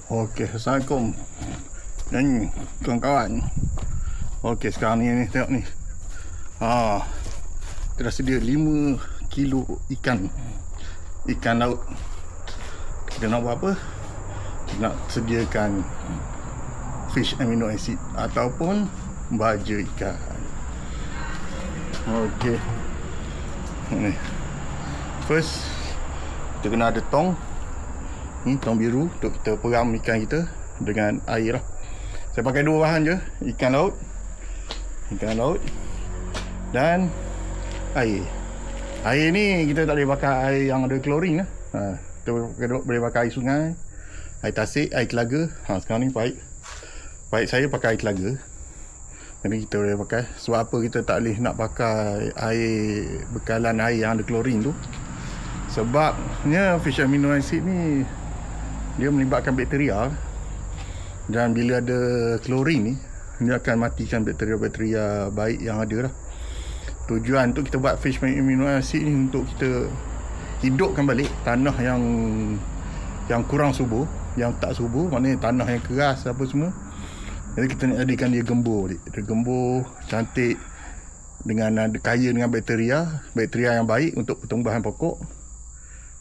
Okey, Assalamualaikum dan kawan-kawan. Okey, sekarang ni tengok ni. Kita dah sedia 5 kilo ikan laut. Kita nak buat apa? Kita nak sediakan fish amino acid ataupun baja ikan. Okey. Ni. First, kita kena ada tong. Ni tong biru untuk kita peram ikan kita dengan air lah. Saya pakai 2 bahan je, ikan laut dan air. Air ni kita tak boleh pakai air yang ada klorin lah. Kita boleh pakai air sungai, air tasik, air telaga. Sekarang ni pahit saya pakai air telaga. Jadi kita boleh pakai. Sebab apa kita tak boleh nak pakai air bekalan air yang ada klorin tu? Sebabnya fish amino acid ni dia melibatkan bakteria, dan bila ada klorin ni dia akan matikan bakteria-bakteria baik yang ada lah. Tujuan tu kita buat fish amino acid ni untuk kita hidupkan balik tanah yang kurang subur, yang tak subur, maknanya tanah yang keras apa semua. Jadi kita nak jadikan dia gembur balik. Dia gembur, cantik, dengan kaya dengan bakteria yang baik untuk pertumbuhan pokok.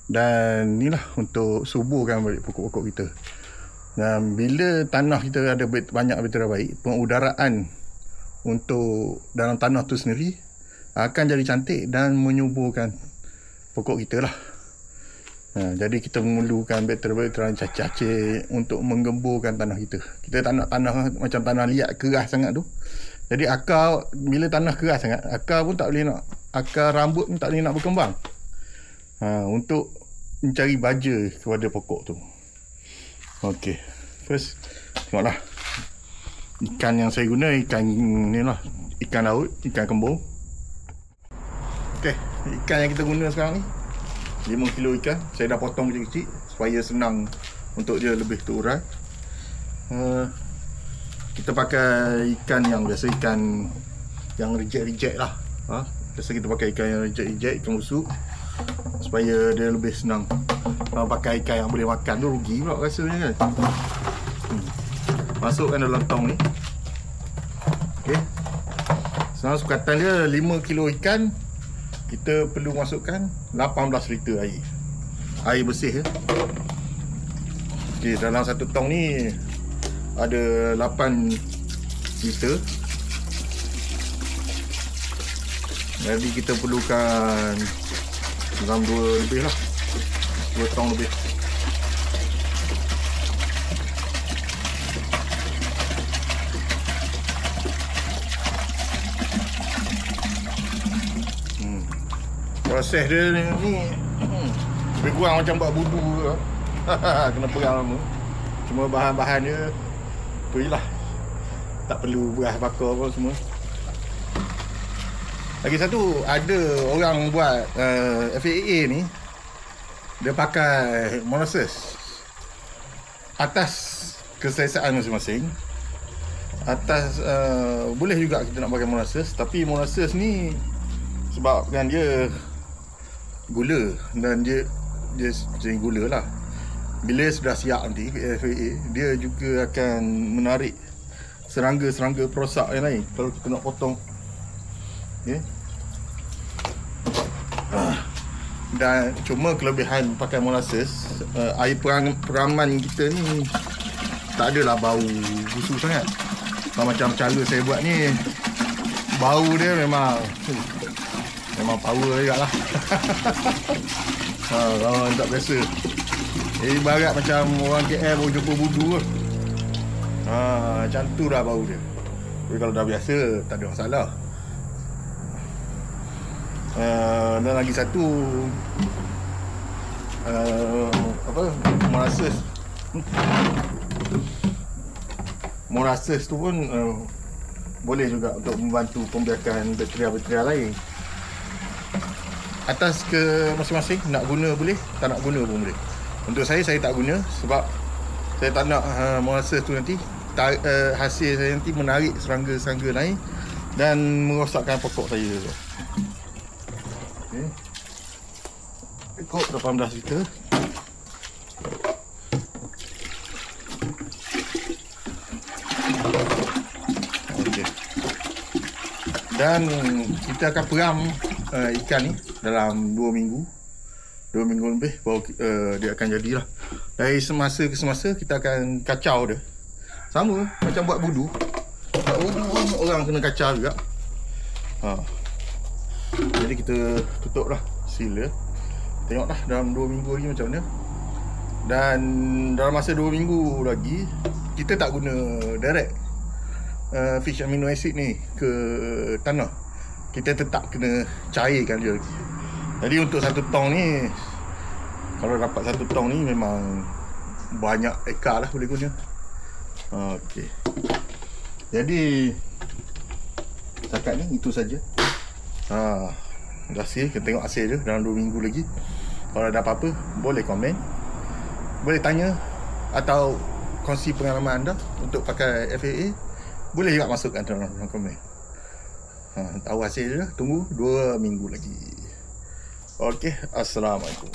Dan inilah untuk suburkan balik pokok-pokok kita. Dan bila tanah kita ada banyak bakteria baik, pengudaraan untuk dalam tanah tu sendiri akan jadi cantik dan menyuburkan pokok kita lah. Jadi kita memerlukan bakteria-bakteria yang cacik untuk menggemburkan tanah kita. Kita tak nak tanah macam tanah liat keras sangat tu. Jadi akar, bila tanah keras sangat, akar pun tak boleh nak, akar rambut pun tak boleh nak berkembang. Untuk mencari baja kepada pokok tu. Okey, first tengoklah ikan yang saya guna, ikan ni lah, ikan laut, ikan kembung. Okey, ikan yang kita guna sekarang ni 5 kilo ikan. Saya dah potong kecil-kecil supaya senang untuk dia lebih terurai. Kita pakai ikan yang biasa, ikan yang reject lah. Biasa kita pakai ikan yang reject, ikan busuk, supaya dia lebih senang. Kalau pakai ikan yang boleh makan tu rugi pula rasanya kan. Masukkan dalam tong ni. Okey. Sekarang sukatan dia 5 kilo ikan, kita perlu masukkan 18 liter air. Air bersih ya. Okey, dalam satu tong ni ada 8 liter. Jadi kita perlukan dalam 2 lebih lah, 2 tong lebih. Proses dia ni lebih kurang macam buat budu ke. Kena pegang lama. Cuma bahan-bahan dia tu je lah, tak perlu beras bakar apa semua. Lagi satu, ada orang buat FAA ni, dia pakai molasses. Atas keselesaan masing-masing. Atas boleh juga kita nak pakai molasses, tapi molasses ni sebabkan dia gula, dan dia jenis gula lah. Bila sudah siap nanti FAA, dia juga akan menarik serangga-serangga perosak yang lain kalau kita nak potong. Okay. Dan cuma kelebihan pakai molasses, air peraman kita ni tak adalah bau busuk sangat. Macam cara saya buat ni, bau dia memang power juga lah. Orang tak biasa. Ibarat macam orang KL baru jumpa budu ke. Macam tu lah bau dia. Tapi kalau dah biasa, tak ada masalah. Dan lagi satu, molasses tu pun boleh juga untuk membantu pembiakan bakteria-bakteria lain. Atas ke masing-masing, nak guna boleh, tak nak guna pun boleh. Untuk saya tak guna sebab saya tak nak molasses tu nanti hasil saya nanti menarik serangga-serangga lain dan merosakkan pokok saya. Okay. Cukup 18 liter. Okey. Dan kita akan peram ikan ni dalam 2 minggu. 2 minggu lebih baru dia akan jadilah. Dari semasa ke semasa kita akan kacau dia. Sama macam buat budu. Buat budu orang kena kacau juga. Jadi kita tutup lah seal dia. Tengoklah dalam 2 minggu lagi macam mana. Dan dalam masa 2 minggu lagi kita tak guna direct fish amino acid ni ke tanah. Kita tetap kena cairkan dia lagi. Jadi untuk 1 tong ni, kalau dapat 1 tong ni memang banyak ekar lah boleh guna. Okey. Jadi setakat ni itu saja. Dah hasil, kita tengok hasil je dalam 2 minggu lagi. Kalau ada apa-apa boleh komen, boleh tanya atau kongsi pengalaman anda untuk pakai FAA. Boleh juga masukkan dalam komen. Tahu hasil je, tunggu 2 minggu lagi. Okey, assalamualaikum.